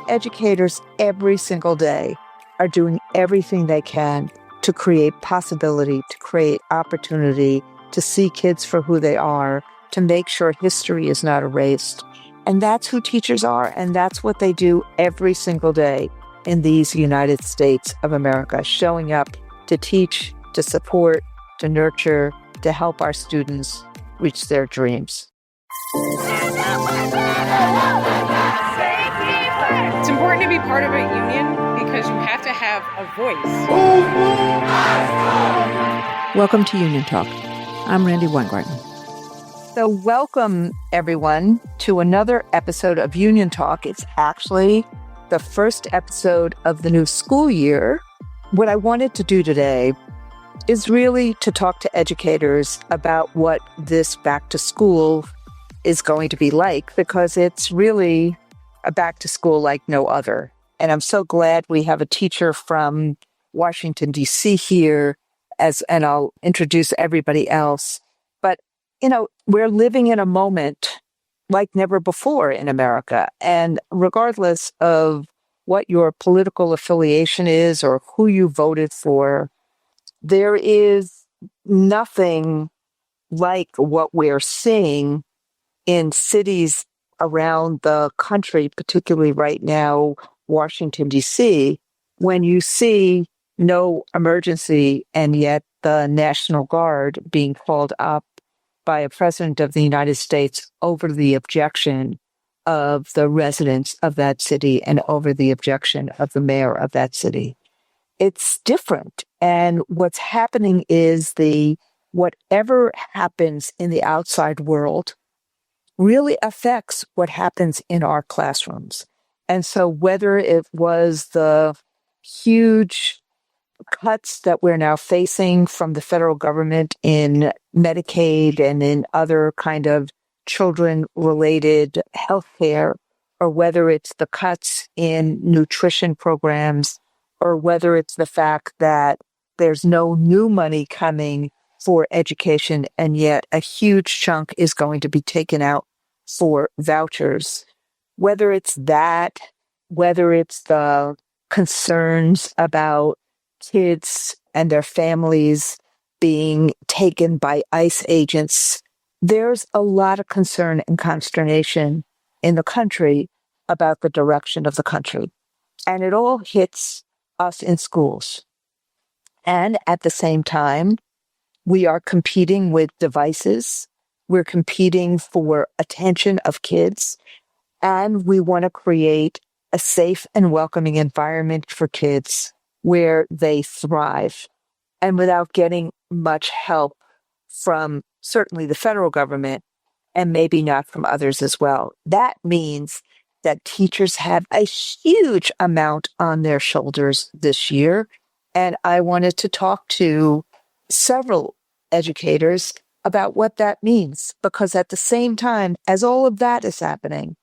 Educators every single day are doing everything they can to create possibility, to create opportunity, to see kids for who they are, to make sure history is not erased. And that's who teachers are, and that's what they do every single day in these United States of America, showing up to teach, to support, to nurture, to help our students reach their dreams. It's important to be part of a union because you have to have a voice. Welcome to Union Talk. I'm Randi Weingarten. So welcome, everyone, to another episode of Union Talk. It's actually the first episode of the new school year. What I wanted to do today is really to talk to educators about what this back to school is going to be like, because it's really a back to school like no other. And I'm so glad we have a teacher from Washington, D.C. here, and I'll introduce everybody else. But, we're living in a moment like never before in America. And regardless of what your political affiliation is or who you voted for, there is nothing like what we're seeing in cities around the country, particularly right now, Washington, D.C., when you see no emergency and yet the National Guard being called up by a president of the United States over the objection of the residents of that city and over the objection of the mayor of that city. It's different. And what's happening is whatever happens in the outside world really affects what happens in our classrooms. And so whether it was the huge cuts that we're now facing from the federal government in Medicaid and in other kind of children-related health care, or whether it's the cuts in nutrition programs, or whether it's the fact that there's no new money coming for education, and yet a huge chunk is going to be taken out for vouchers. Whether it's that, whether it's the concerns about kids and their families being taken by ICE agents, there's a lot of concern and consternation in the country about the direction of the country. And it all hits us in schools. And at the same time, we are competing with devices. We're competing for attention of kids. And we want to create a safe and welcoming environment for kids where they thrive, and without getting much help from certainly the federal government and maybe not from others as well. That means that teachers have a huge amount on their shoulders this year. And I wanted to talk to several educators about what that means, because at the same time as all of that is happening,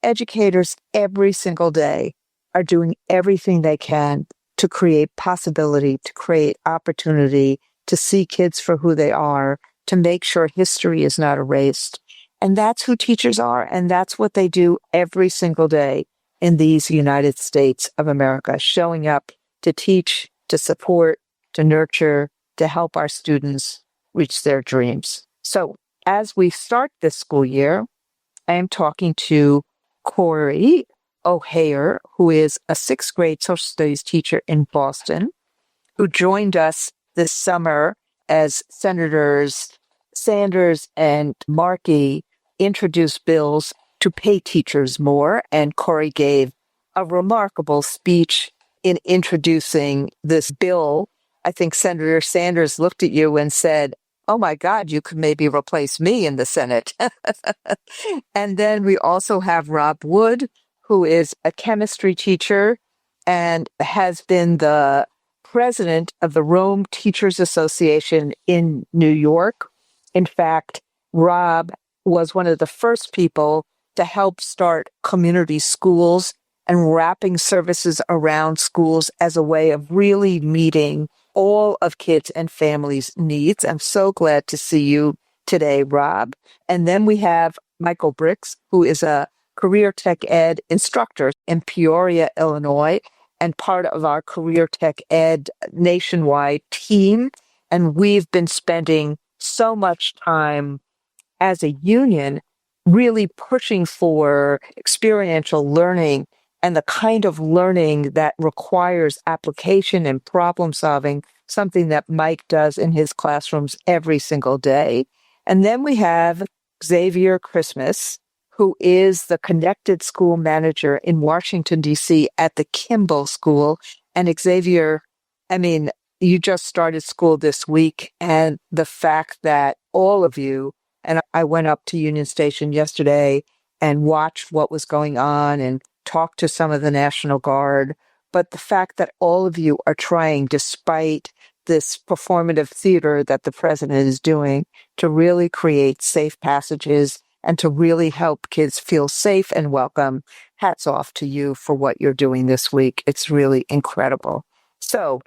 educators every single day are doing everything they can to create possibility, to create opportunity, to see kids for who they are, to make sure history is not erased. And that's who teachers are, and that's what they do every single day in these United States of America, showing up to teach, to support, to nurture, to help our students reach their dreams. So as we start this school year, I am talking to Corey O'Hare, who is a sixth grade social studies teacher in Boston, who joined us this summer as Senators Sanders and Markey introduced bills to pay teachers more. And Corey gave a remarkable speech in introducing this bill. I think Senator Sanders looked at you and said, "Oh my God, you could maybe replace me in the Senate." And then we also have Rob Wood, who is a chemistry teacher and has been the president of the Rome Teachers Association in New York. In fact, Rob was one of the first people to help start community schools and wrapping services around schools as a way of really meeting all of kids and families' needs. I'm so glad to see you today, Rob. And then we have Michael Bricks, who is a career tech ed instructor in Peoria, Illinois, and part of our career tech ed nationwide team. And we've been spending so much time as a union really pushing for experiential learning and the kind of learning that requires application and problem solving, something that Mike does in his classrooms every single day. And then we have Xavier Christmas, who is the connected school manager in Washington, D.C. at the Kimball School. And Xavier, I mean, you just started school this week, and the fact that all of you, and I went up to Union Station yesterday and watched what was going on and talked to some of the National Guard. But the fact that all of you are trying, despite this performative theater that the president is doing, to really create safe passages and to really help kids feel safe and welcome. Hats off to you for what you're doing this week. It's really incredible. So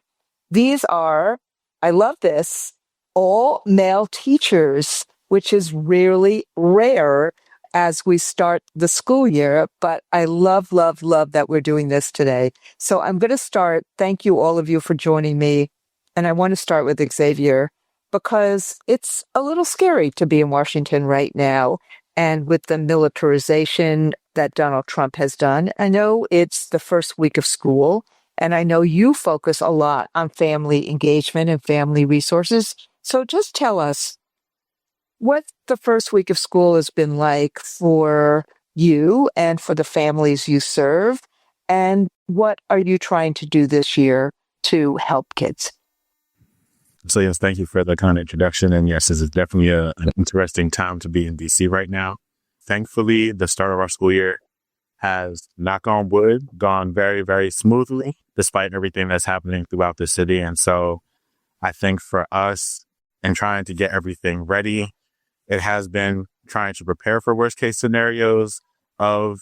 these are, I love this, all male teachers, which is really rare as we start the school year. But I love, love, love that we're doing this today. So I'm going to start. Thank you, all of you, for joining me. And I want to start with Xavier because it's a little scary to be in Washington right now. And with the militarization that Donald Trump has done, I know it's the first week of school. And I know you focus a lot on family engagement and family resources. So just tell us what the first week of school has been like for you and for the families you serve. And what are you trying to do this year to help kids? So yes, thank you for the kind introduction. And yes, this is definitely an interesting time to be in DC right now. Thankfully, the start of our school year has, knock on wood, gone very, very smoothly, despite everything that's happening throughout the city. And so I think for us, in trying to get everything ready, it has been trying to prepare for worst case scenarios of,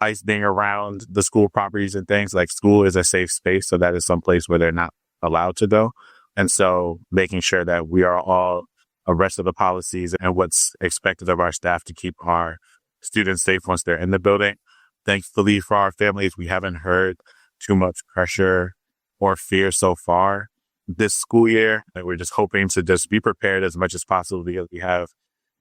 ICE being around the school properties and things. Like, school is a safe space. So that is some place where they're not allowed to go. And so making sure that we are all abreast of the policies and what's expected of our staff to keep our students safe once they're in the building. Thankfully for our families, we haven't heard too much pressure or fear so far this school year. And we're just hoping to just be prepared as much as possible because we have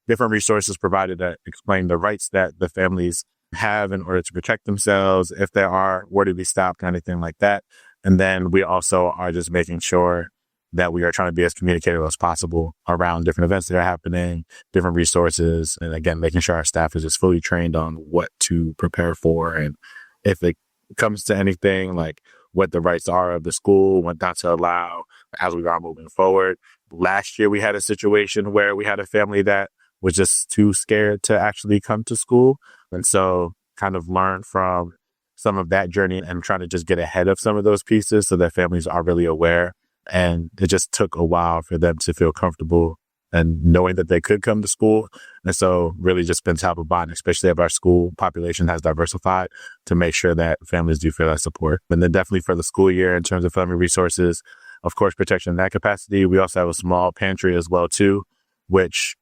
different resources provided that explain the rights that the families have in order to protect themselves if there are were to be stopped, anything like that. And then we also are just making sure that we are trying to be as communicative as possible around different events that are happening, different resources. And again, making sure our staff is just fully trained on what to prepare for. And if it comes to anything, like what the rights are of the school, what not to allow as we are moving forward. Last year, we had a situation where we had a family that was just too scared to actually come to school. And so kind of learn from some of that journey and trying to just get ahead of some of those pieces so that families are really aware. And it just took a while for them to feel comfortable and knowing that they could come to school. And so really just been top of mind, especially if our school population has diversified, to make sure that families do feel that support. And then definitely for the school year, in terms of family resources, of course, protection in that capacity. We also have a small pantry as well, too, which,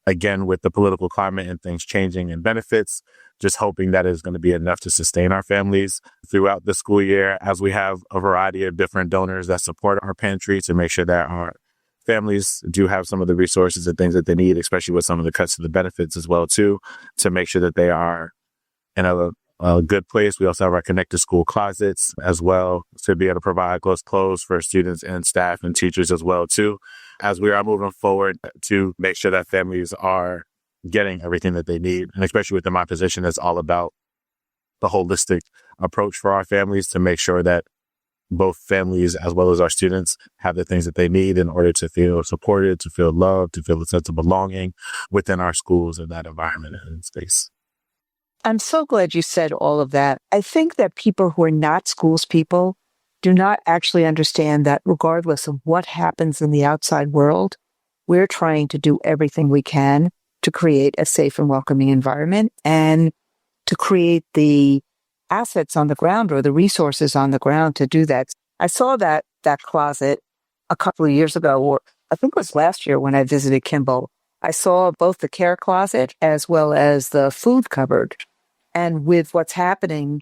again, with the political climate and things changing and benefits, just hoping that is going to be enough to sustain our families throughout the school year, as we have a variety of different donors that support our pantry to make sure that our families do have some of the resources and things that they need, especially with some of the cuts to the benefits as well, too, to make sure that they are in a good place. We also have our connected school closets as well to be able to provide clothes for students and staff and teachers as well, too, as we are moving forward to make sure that families are getting everything that they need. And especially within my position, it's all about the holistic approach for our families to make sure that both families as well as our students have the things that they need in order to feel supported, to feel loved, to feel a sense of belonging within our schools and that environment and space. I'm so glad you said all of that. I think that people who are not schools people do not actually understand that regardless of what happens in the outside world, we're trying to do everything we can to create a safe and welcoming environment and to create the assets on the ground or the resources on the ground to do that. I saw that closet a couple of years ago, or I think it was last year when I visited Kimball. I saw both the care closet as well as the food cupboard. And with what's happening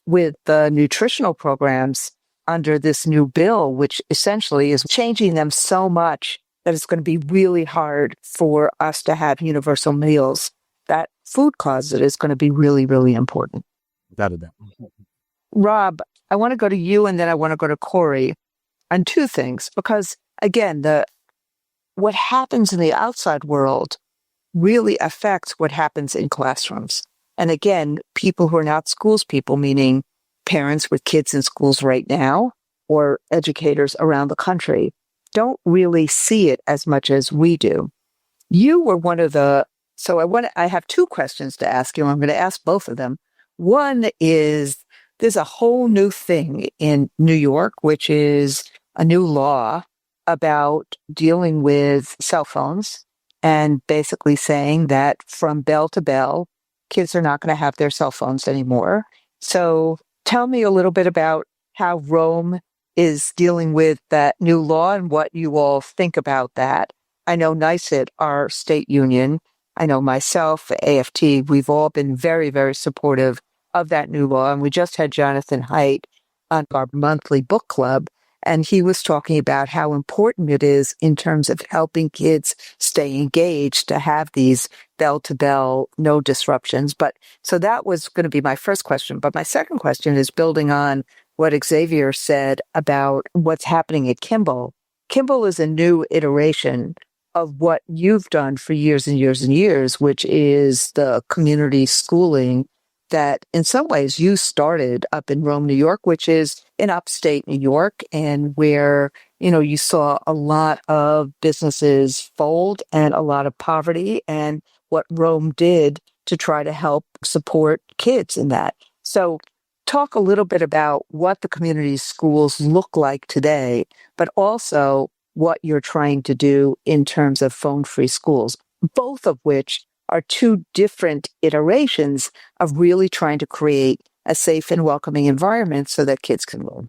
with the nutritional programs under this new bill, which essentially is changing them so much that it's going to be really hard for us to have universal meals, that food closet is going to be really, really important. Without a doubt. Rob, I want to go to you and then I want to go to Corey on two things, because again, what happens in the outside world really affects what happens in classrooms. And again, people who are not schools people, meaning parents with kids in schools right now or educators around the country, don't really see it as much as we do. You were one of the, so I have two questions to ask you. I'm going to ask both of them. One is, there's a whole new thing in New York, which is a new law about dealing with cell phones and basically saying that from bell to bell, kids are not going to have their cell phones anymore. So tell me a little bit about how Rome is dealing with that new law and what you all think about that. I know NYSET, our state union, I know myself, AFT, we've all been very, very supportive of that new law. And we just had Jonathan Haidt on our monthly book club, and he was talking about how important it is in terms of helping kids stay engaged to have these bell to bell, no disruptions. But so that was going to be my first question. But my second question is building on what Xavier said about what's happening at Kimball. Kimball is a new iteration of what you've done for years and years and years, which is the community schooling that in some ways you started up in Rome, New York, which is in upstate New York, and where, you saw a lot of businesses fold and a lot of poverty, and what Rome did to try to help support kids in that. So talk a little bit about what the community schools look like today, but also what you're trying to do in terms of phone-free schools, both of which are two different iterations of really trying to create a safe and welcoming environment so that kids can learn.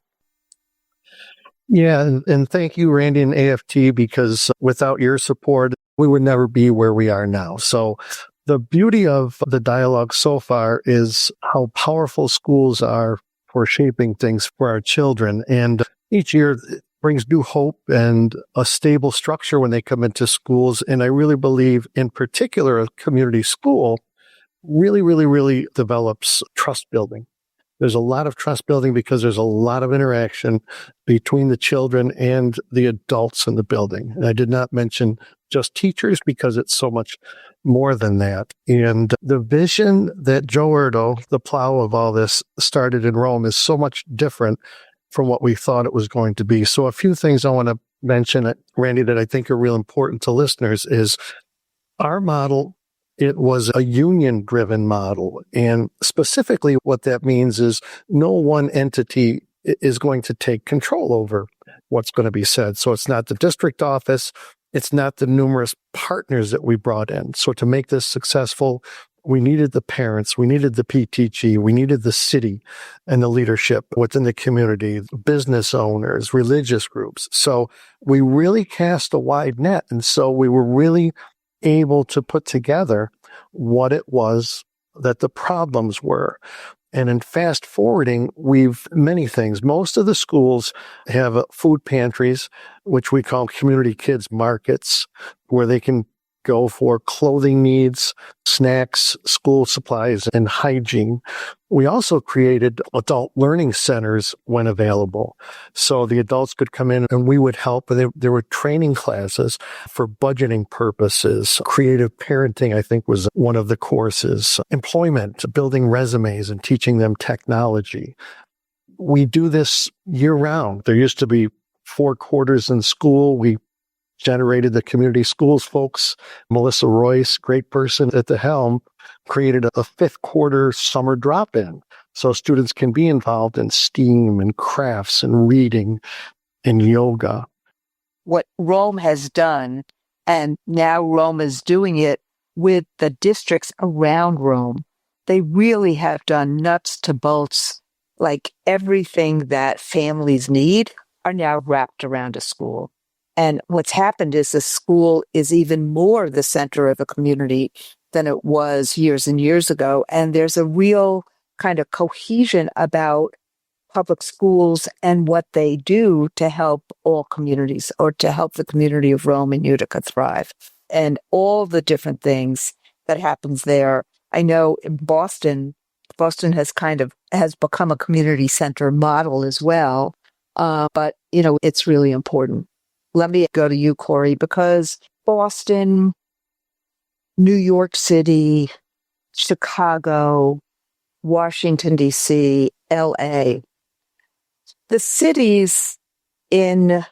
Yeah, and thank you, Randy and AFT, because without your support, we would never be where we are now. So the beauty of the dialogue so far is how powerful schools are for shaping things for our children. And each year brings new hope and a stable structure when they come into schools. And I really believe, in particular, a community school really develops trust building. There's a lot of trust building because there's a lot of interaction between the children and the adults in the building. And I did not mention just teachers because it's so much more than that. And the vision that Joe Erdo, the plow of all this, started in Rome is so much different from what we thought it was going to be. So a few things I want to mention, Randy, that I think are real important to listeners is our model. It was a union-driven model. And specifically what that means is no one entity is going to take control over what's going to be said. So it's not the district office. It's not the numerous partners that we brought in. So to make this successful, we needed the parents, we needed the PTG, we needed the city and the leadership within the community, business owners, religious groups. So we really cast a wide net. And so we were really able to put together what it was that the problems were. And in fast forwarding, we've many things. Most of the schools have food pantries, which we call community kids markets, where they can go for clothing needs, snacks, school supplies, and hygiene. We also created adult learning centers when available. So the adults could come in and we would help. And there were training classes for budgeting purposes. Creative parenting, I think, was one of the courses. Employment, building resumes and teaching them technology. We do this year round. There used to be 4 quarters in school. We generated the community schools folks. Melissa Royce, great person at the helm, created a 5th quarter summer drop-in. So students can be involved in STEAM and crafts and reading and yoga. What Rome has done, and now Rome is doing it with the districts around Rome, they really have done nuts to bolts, like everything that families need are now wrapped around a school. And what's happened is the school is even more the center of a community than it was years and years ago. And there's a real kind of cohesion about public schools and what they do to help all communities, or to help the community of Rome and Utica thrive, and all the different things that happens there. I know in Boston has become a community center model as well. But, it's really important. Let me go to you, Corey, because Boston, New York City, Chicago, Washington, D.C., L.A., the cities in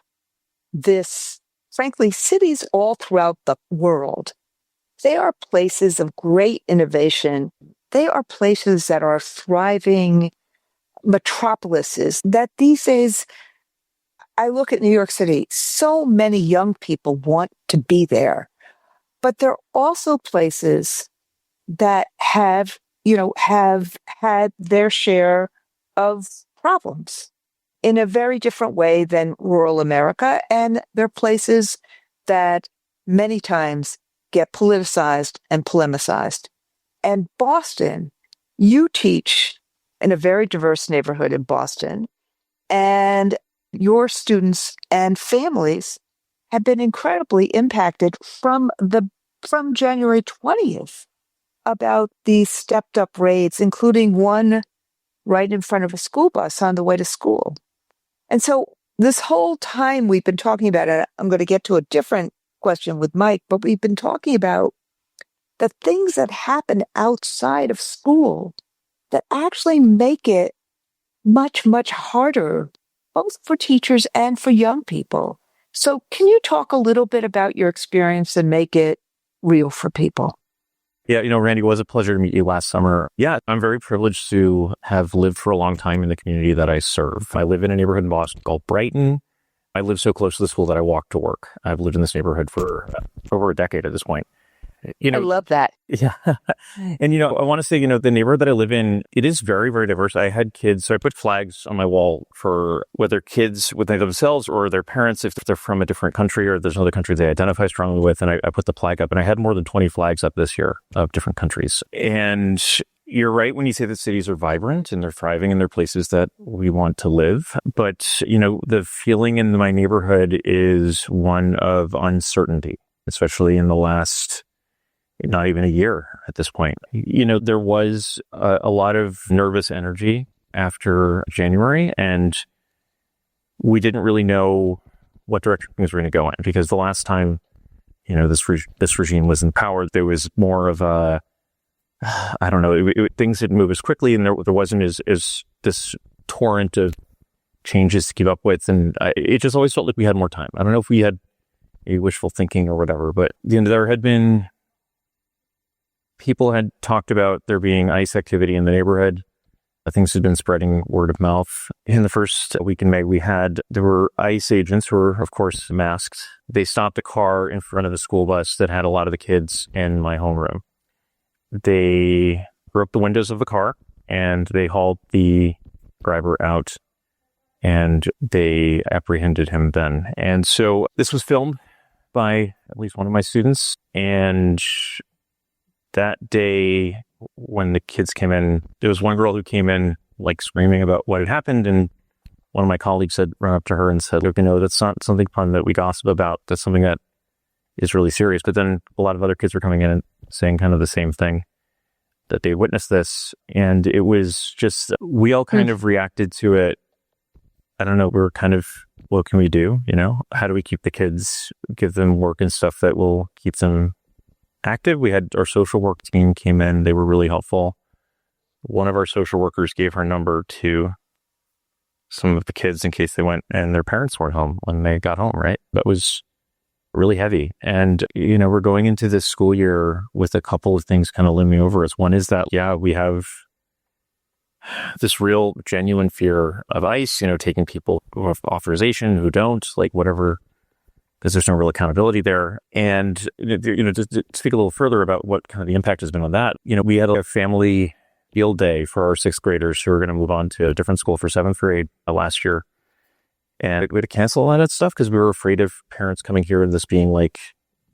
this, frankly, cities all throughout the world, they are places of great innovation. They are places that are thriving metropolises that these days, I look at New York City, so many young people want to be there, but they're also places that have had their share of problems in a very different way than rural America. And they're places that many times get politicized and polemicized. And Boston, you teach in a very diverse neighborhood in Boston, and your students and families have been incredibly impacted from January 20th about these stepped up raids, including one right in front of a school bus on the way to school. And so this whole time we've been talking about it, I'm going to get to a different question with Mike, but we've been talking about the things that happen outside of school that actually make it much, much harder, both for teachers and for young people. So can you talk a little bit about your experience and make it real for people? Yeah, Randy, it was a pleasure to meet you last summer. Yeah, I'm very privileged to have lived for a long time in the community that I serve. I live in a neighborhood in Boston called Brighton. I live so close to the school that I walk to work. I've lived in this neighborhood for over a decade at this point. I love that. Yeah. And, I want to say, the neighborhood that I live in, it is very, very diverse. I had kids, so I put flags on my wall for whether kids with themselves or their parents, if they're from a different country or there's another country they identify strongly with. And I put the flag up, and I had more than 20 flags up this year of different countries. And you're right when you say that cities are vibrant and they're thriving and they're places that we want to live. But, the feeling in my neighborhood is one of uncertainty, especially in the last not even a year at this point. There was a lot of nervous energy after January, and we didn't really know what direction things were going to go in, because the last time, this regime was in power, there was more of a, I don't know, things didn't move as quickly, and there wasn't as this torrent of changes to keep up with. And it just always felt like we had more time. I don't know if we had a wishful thinking or whatever, but there had been, people had talked about there being ICE activity in the neighborhood. Things had been spreading word of mouth. In the first week in May, there were ICE agents who were, of course, masked. They stopped a car in front of the school bus that had a lot of the kids in my homeroom. They broke the windows of the car, and they hauled the driver out, and they apprehended him then. And so this was filmed by at least one of my students, and that day when the kids came in, there was one girl who came in screaming about what had happened, and one of my colleagues ran up to her and said, "Look, that's not something fun that we gossip about. That's something that is really serious." But then a lot of other kids were coming in and saying kind of the same thing, that they witnessed this. And it was just, we all kind of reacted to it. I don't know, we were kind of, what can we do? How do we keep the kids, give them work and stuff that will keep them active? We had our social work team came in. They were really helpful. One of our social workers gave her number to some of the kids in case they went and their parents weren't home when they got home, right? That was really heavy. And, we're going into this school year with a couple of things kind of looming over us. One is that, we have this real genuine fear of ICE, taking people who have authorization, who don't, whatever, because there's no real accountability there. And, to speak a little further about what kind of the impact has been on that, we had a family field day for our sixth graders who are going to move on to a different school for seventh grade last year. And we had to cancel a lot of that stuff because we were afraid of parents coming here and this being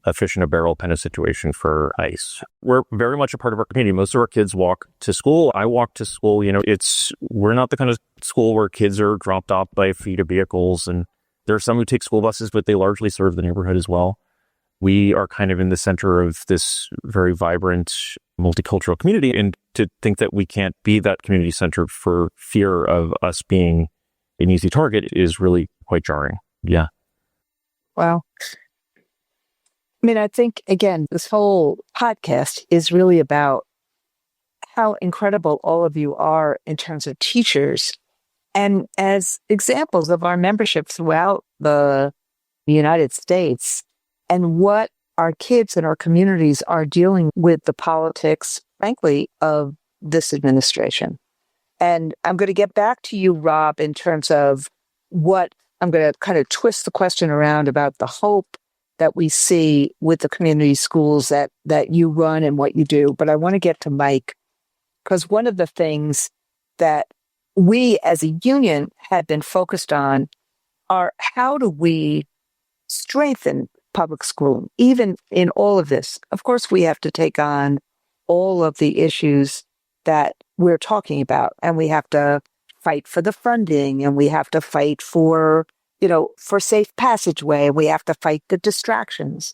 a fish in a barrel kind of situation for ICE. We're very much a part of our community. Most of our kids walk to school. I walk to school. We're not the kind of school where kids are dropped off by a fleet of vehicles. And there are some who take school buses, but they largely serve the neighborhood as well. We are kind of in the center of this very vibrant multicultural community. And to think that we can't be that community center for fear of us being an easy target is really quite jarring. Yeah. Wow. I mean, I think, again, this whole podcast is really about how incredible all of you are in terms of teachers and as examples of our membership throughout the United States and what our kids and our communities are dealing with the politics, frankly, of this administration. And I'm going to get back to you, Rob, in terms of what I'm going to kind of twist the question around about the hope that we see with the community schools that you run and what you do. But I want to get to Mike, because one of the things that we as a union have been focused on are how do we strengthen public school, even in all of this. Of course, we have to take on all of the issues that we're talking about, and we have to fight for the funding, and we have to fight for safe passageway, and we have to fight the distractions.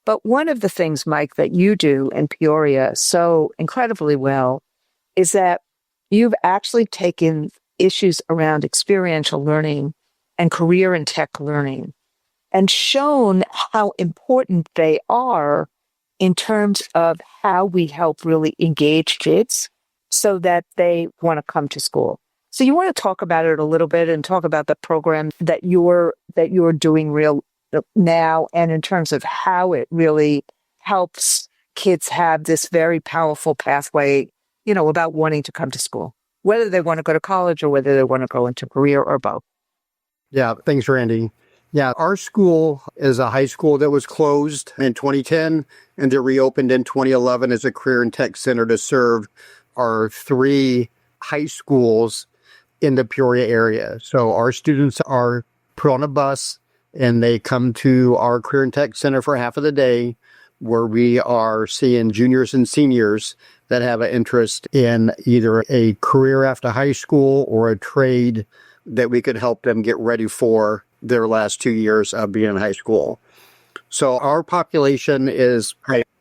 But one of the things, Mike, that you do in Peoria so incredibly well is that you've actually taken issues around experiential learning and career and tech learning and shown how important they are in terms of how we help really engage kids so that they want to come to school. So you want to talk about it a little bit and talk about the program that you're doing real now and in terms of how it really helps kids have this very powerful pathway, about wanting to come to school, whether they want to go to college or whether they want to go into career or both. Yeah, thanks, Randy. Yeah, our school is a high school that was closed in 2010 and then reopened in 2011 as a career and tech center to serve our 3 high schools in the Peoria area. So our students are put on a bus and they come to our career and tech center for half of the day, where we are seeing juniors and seniors that have an interest in either a career after high school or a trade that we could help them get ready for their last 2 years of being in high school. So our population is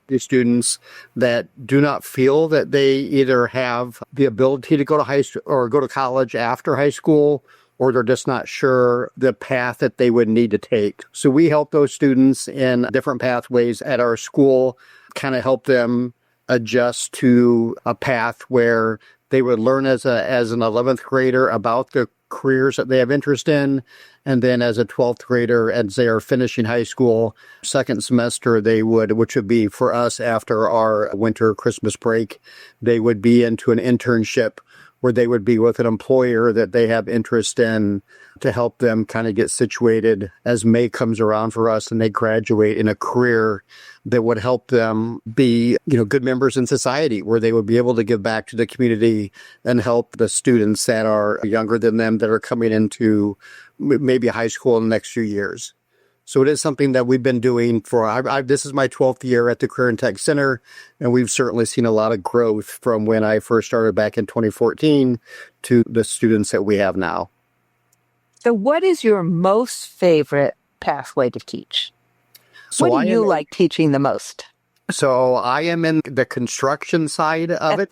the students that do not feel that they either have the ability to go to high school or go to college after high school, or they're just not sure the path that they would need to take. So we help those students in different pathways at our school, kind of help them adjust to a path where they would learn as an 11th grader about the careers that they have interest in. And then as a 12th grader, as they are finishing high school, second semester, which would be for us after our winter Christmas break, they would be into an internship where they would be with an employer that they have interest in to help them kind of get situated as May comes around for us and they graduate in a career that would help them be, good members in society, where they would be able to give back to the community and help the students that are younger than them that are coming into maybe high school in the next few years. So it is something that we've been doing this is my 12th year at the Career and Tech Center, and we've certainly seen a lot of growth from when I first started back in 2014 to the students that we have now. So what is your most favorite pathway to teach? What do you like teaching the most? So I am in the construction side of it.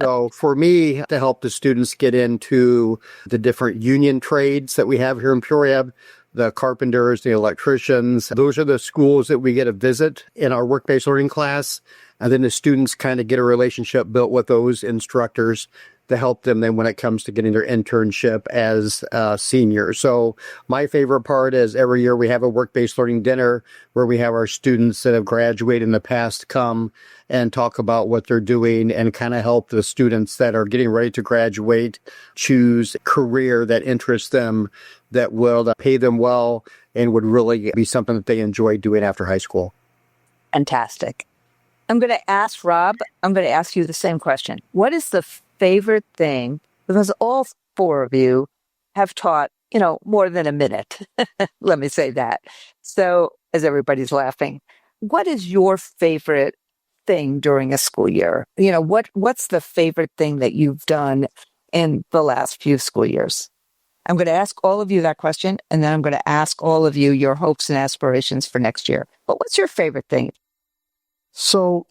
So for me, to help the students get into the different union trades that we have here in Peoria, the carpenters, the electricians, those are the schools that we get a visit in our work-based learning class. And then the students kind of get a relationship built with those instructors to help them then when it comes to getting their internship as seniors. So my favorite part is every year we have a work-based learning dinner where we have our students that have graduated in the past come and talk about what they're doing and kind of help the students that are getting ready to graduate choose a career that interests them, that will pay them well and would really be something that they enjoy doing after high school. Fantastic. I'm going to ask Rob, I'm going to ask you the same question. What is the favorite thing, because all 4 of you have taught, more than a minute. Let me say that. So, as everybody's laughing, what is your favorite thing during a school year? You know, what's the favorite thing that you've done in the last few school years? I'm going to ask all of you that question, and then I'm going to ask all of you your hopes and aspirations for next year. But what's your favorite thing? So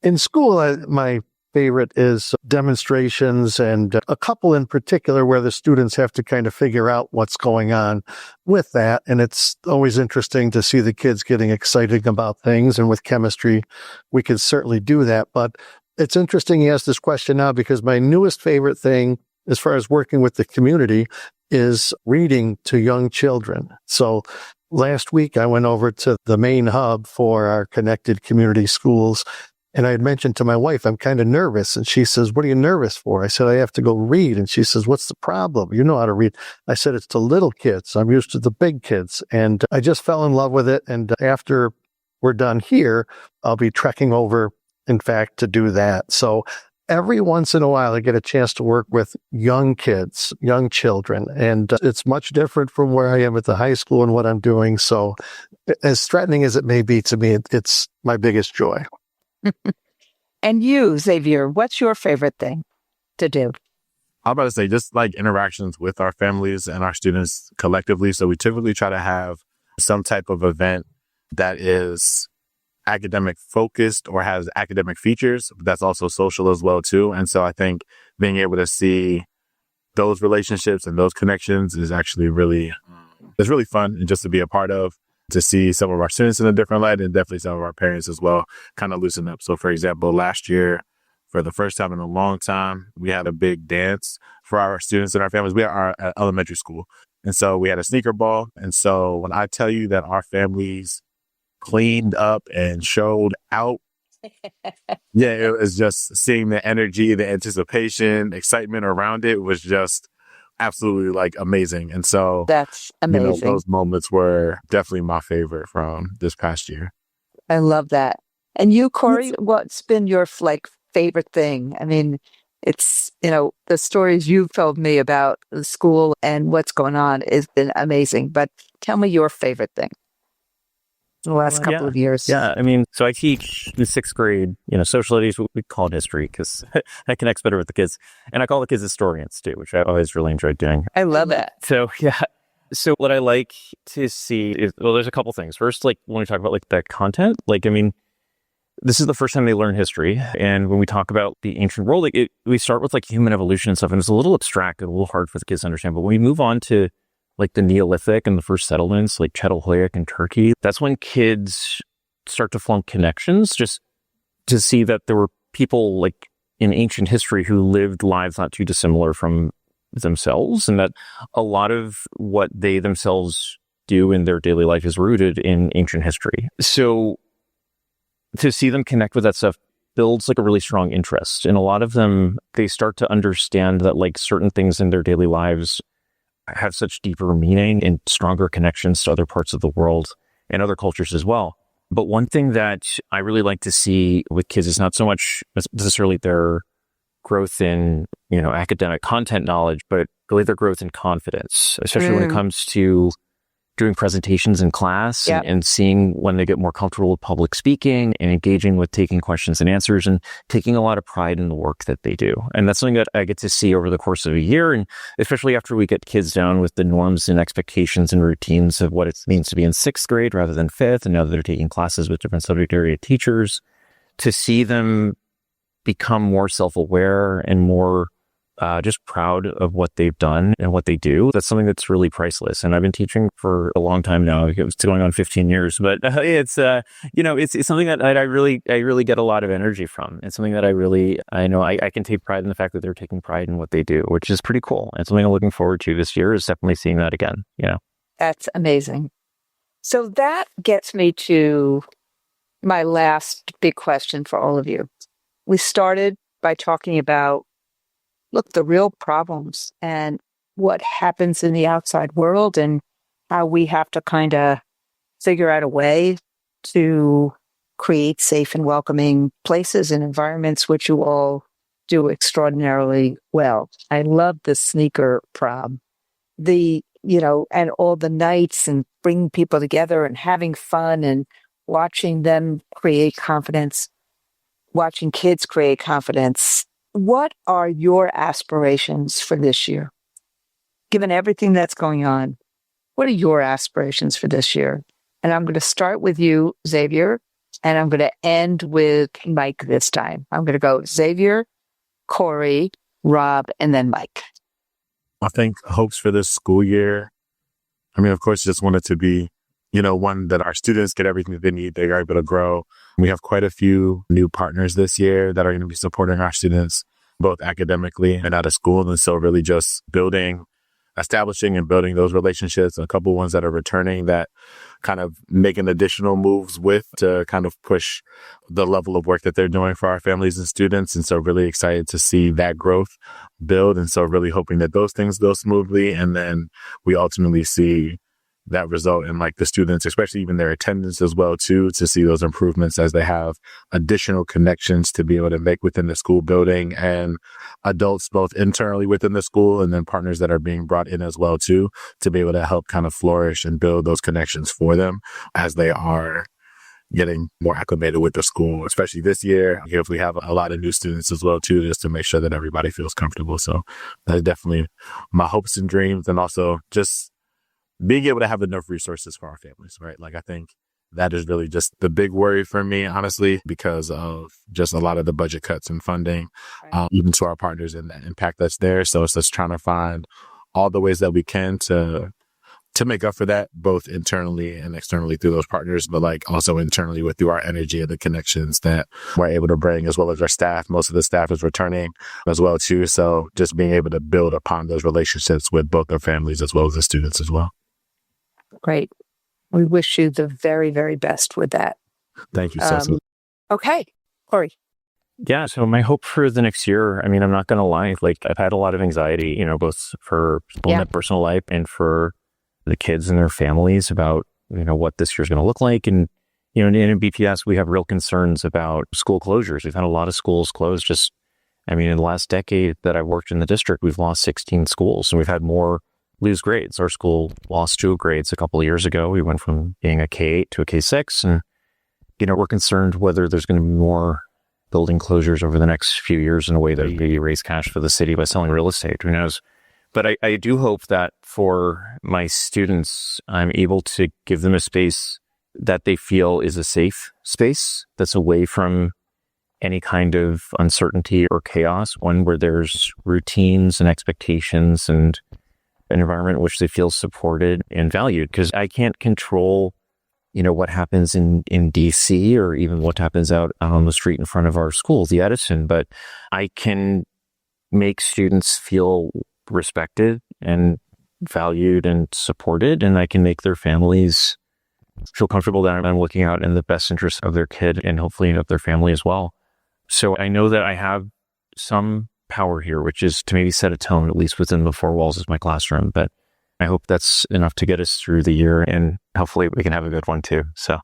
in school, my favorite is demonstrations, and a couple in particular where the students have to kind of figure out what's going on with that. And it's always interesting to see the kids getting excited about things. And with chemistry, we can certainly do that. But it's interesting you asked this question now, because my newest favorite thing as far as working with the community is reading to young children. So last week, I went over to the main hub for our connected community schools. And I had mentioned to my wife, I'm kind of nervous. And she says, what are you nervous for? I said, I have to go read. And she says, what's the problem? You know how to read. I said, it's to little kids. I'm used to the big kids. And I just fell in love with it. And after we're done here, I'll be trekking over, in fact, to do that. So every once in a while, I get a chance to work with young kids, young children. And it's much different from where I am at the high school and what I'm doing. So as threatening as it may be to me, it's my biggest joy. And you, Xavier, what's your favorite thing to do? I'm about to say just like interactions with our families and our students collectively. So we typically try to have some type of event that is academic focused or has academic features, but that's also social as well too. And so I think being able to see those relationships and those connections is actually it's really fun, and just to be a part of, to see some of our students in a different light, and definitely some of our parents as well kind of loosen up. So for example, last year, for the first time in a long time, we had a big dance for our students and our families. We are at elementary school. And so we had a sneaker ball. And so when I tell you that our families cleaned up and showed out, yeah, it was just seeing the energy, the anticipation, excitement around it was just absolutely like amazing. And so That's amazing. Those moments were definitely my favorite from this past year. I love that. And you, Corey, what's been your favorite thing? I mean, it's, the stories you've told me about the school and what's going on has been amazing. But tell me your favorite thing in the last couple of years. Yeah, I mean, so I teach in 6th grade, social studies, we call it history because that connects better with the kids. And I call the kids historians too, which I always really enjoyed doing. I love it. So, yeah. So what I like to see is, there's a couple things. First, when we talk about the content, this is the first time they learn history. And when we talk about the ancient world, we start with human evolution and stuff, and it's a little abstract and a little hard for the kids to understand. But when we move on to the Neolithic and the first settlements, like Çatalhöyük in Turkey, that's when kids start to form connections, just to see that there were people in ancient history who lived lives not too dissimilar from themselves, and that a lot of what they themselves do in their daily life is rooted in ancient history. So to see them connect with that stuff builds a really strong interest. And a lot of them, they start to understand that certain things in their daily lives have such deeper meaning and stronger connections to other parts of the world and other cultures as well. But one thing that I really like to see with kids is not so much necessarily their growth in, academic content knowledge, but really their growth in confidence, especially when it comes to doing presentations in class and seeing when they get more comfortable with public speaking and engaging with taking questions and answers and taking a lot of pride in the work that they do. And that's something that I get to see over the course of a year. And especially after we get kids down with the norms and expectations and routines of what it means to be in 6th grade rather than 5th. And now that they're taking classes with different subject area teachers, to see them become more self-aware and more just proud of what they've done and what they do. That's something that's really priceless. And I've been teaching for a long time now. It's going on 15 years, but it's something that I really get a lot of energy from. It's something that I can take pride in the fact that they're taking pride in what they do, which is pretty cool. And something I'm looking forward to this year is definitely seeing that again. That's amazing. So that gets me to my last big question for all of you. We started by talking about the real problems and what happens in the outside world and how we have to kind of figure out a way to create safe and welcoming places and environments, which you all do extraordinarily well. I love the sneaker prom, and all the nights and bringing people together and having fun and watching them create confidence, watching kids create confidence. What are your aspirations for this year? Given everything that's going on, what are your aspirations for this year? And I'm going to start with you, Xavier, and I'm going to end with Mike this time. I'm going to go Xavier, Corey, Rob, and then Mike. I think hopes for this school year, I mean, of course, just want it to be, one that our students get everything that they need. They are able to grow. We have quite a few new partners this year that are going to be supporting our students, both academically and out of school. And so really just establishing and building those relationships, a couple ones that are returning that kind of making additional moves with to kind of push the level of work that they're doing for our families and students. And so really excited to see that growth build. And so really hoping that those things go smoothly. And then we ultimately see that result in like the students, especially even their attendance as well too, to see those improvements as they have additional connections to be able to make within the school building, and adults both internally within the school and then partners that are being brought in as well too, to be able to help kind of flourish and build those connections for them as they are getting more acclimated with the school, especially this year. If we have a lot of new students as well too, just to make sure that everybody feels comfortable. So that's definitely my hopes and dreams, and also just being able to have enough resources for our families, right? Like, I think that is really just the big worry for me, honestly, because of just a lot of the budget cuts and funding, even to our partners and the impact that's there. So it's just trying to find all the ways that we can to make up for that, both internally and externally through those partners, but like also internally through our energy and the connections that we're able to bring, as well as our staff. Most of the staff is returning as well too. So just being able to build upon those relationships with both our families as well as the students as well. Great. We wish you the very, very best with that. Thank you, Cecily. Okay. Corey. Yeah. So my hope for the next year, I mean, I'm not going to lie. Like, I've had a lot of anxiety, both for people in their personal life and for the kids and their families about, what this year's going to look like. And, in BPS, we have real concerns about school closures. We've had a lot of schools closed. In the last decade that I've worked in the district, we've lost 16 schools, and we've had more lose grades. Our school lost 2 grades a couple of years ago. We went from being a K8 to a K6. And, we're concerned whether there's going to be more building closures over the next few years in a way that maybe raise cash for the city by selling real estate. Who knows? But I do hope that for my students, I'm able to give them a space that they feel is a safe space that's away from any kind of uncertainty or chaos, one where there's routines and expectations and an environment in which they feel supported and valued. Because I can't control, what happens in DC or even what happens out on the street in front of our school, the Edison, but I can make students feel respected and valued and supported, and I can make their families feel comfortable that I'm looking out in the best interest of their kid and hopefully of their family as well. So I know that I have some power here, which is to maybe set a tone, at least within the 4 walls of my classroom. But I hope that's enough to get us through the year, and hopefully we can have a good one too. So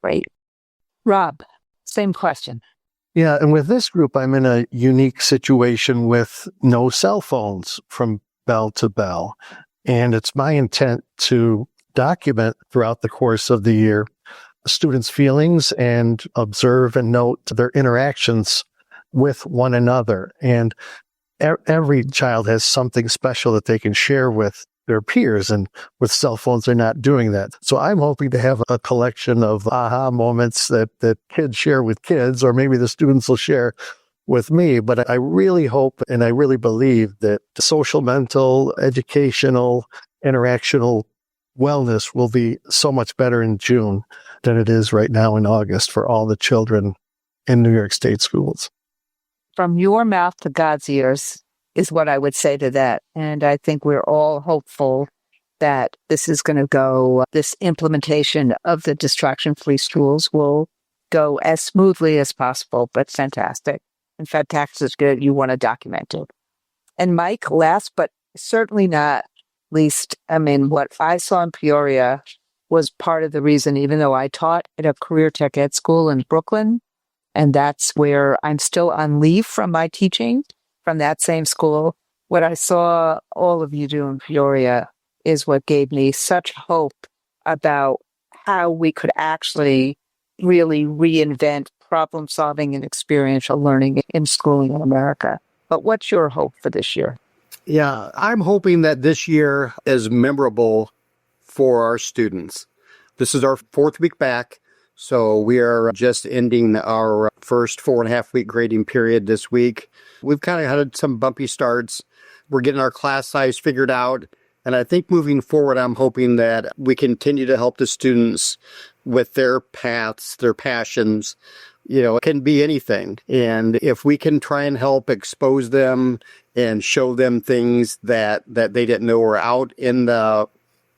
Great. Rob, same question. Yeah, and with this group, I'm in a unique situation with no cell phones from bell to bell. And it's my intent to document throughout the course of the year students' feelings and observe and note their interactions with one another. And every child has something special that they can share with their peers, and with cell phones, they're not doing that. So I'm hoping to have a collection of aha moments that kids share with kids, or maybe the students will share with me. But I really hope and I really believe that social, mental, educational, interactional wellness will be so much better in June than it is right now in August for all the children in New York State schools. From your mouth to God's ears is what I would say to that. And I think we're all hopeful that this is going to go, this implementation of the distraction-free schools will go as smoothly as possible, but fantastic. In fact, tax is good. You want to document it. And Mike, last but certainly not least, what I saw in Peoria was part of the reason, even though I taught at a career tech ed school in Brooklyn, and that's where I'm still on leave from my teaching from that same school. What I saw all of you do in Peoria is what gave me such hope about how we could actually really reinvent problem solving and experiential learning in schooling in America. But what's your hope for this year? Yeah, I'm hoping that this year is memorable for our students. This is our 4th week back, so we are just ending our first 4.5-week grading period this week. We've kind of had some bumpy starts. We're getting our class size figured out, and I think moving forward, I'm hoping that we continue to help the students with their paths, their passions. It can be anything. And if we can try and help expose them and show them things that they didn't know were out in the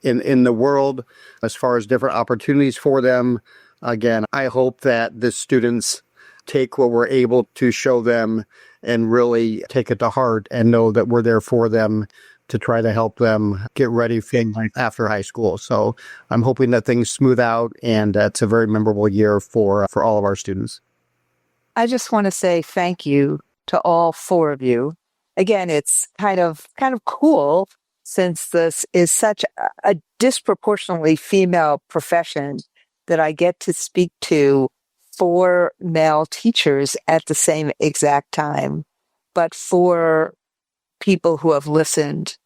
world as far as different opportunities for them, again, I hope that the students take what we're able to show them and really take it to heart and know that we're there for them to try to help them get ready for after high school. So I'm hoping that things smooth out, and it's a very memorable year for all of our students. I just want to say thank you to all 4 of you. Again, it's kind of cool, since this is such a disproportionately female profession, that I get to speak to 4 male teachers at the same exact time, but 4 people who have listened.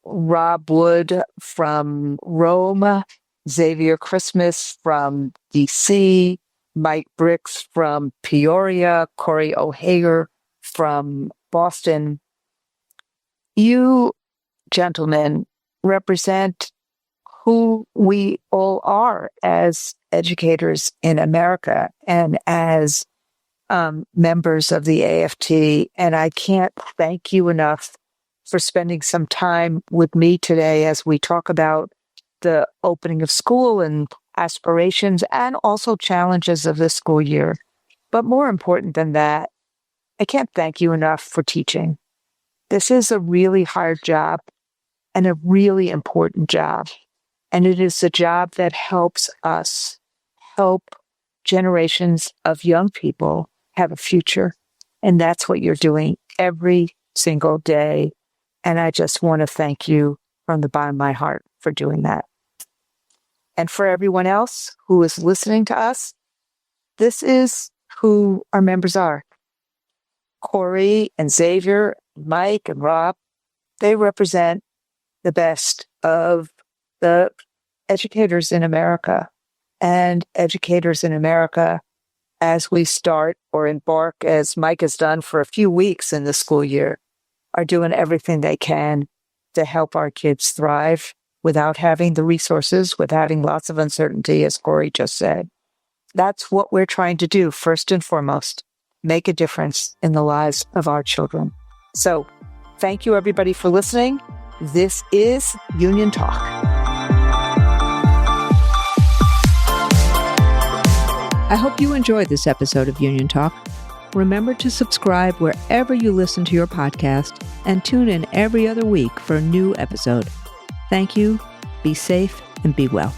Rob Wood from Rome, Xavier Christmas from DC, Mike Bricks from Peoria, Corey O'Hager from Boston. You gentlemen represent who we all are as educators in America and as members of the AFT. And I can't thank you enough for spending some time with me today as we talk about the opening of school and aspirations and also challenges of this school year. But more important than that, I can't thank you enough for teaching. This is a really hard job and a really important job. And it is a job that helps us help generations of young people have a future. And that's what you're doing every single day. And I just want to thank you from the bottom of my heart for doing that. And for everyone else who is listening to us, this is who our members are. Corey and Xavier, Mike and Rob, they represent the best of the educators in America. And educators in America, as we start or embark, as Mike has done for a few weeks in the school year, are doing everything they can to help our kids thrive without having the resources, with having lots of uncertainty, as Corey just said. That's what we're trying to do, first and foremost, make a difference in the lives of our children. So thank you, everybody, for listening. This is Union Talk. I hope you enjoyed this episode of Union Talk. Remember to subscribe wherever you listen to your podcast and tune in every other week for a new episode. Thank you, be safe, and be well.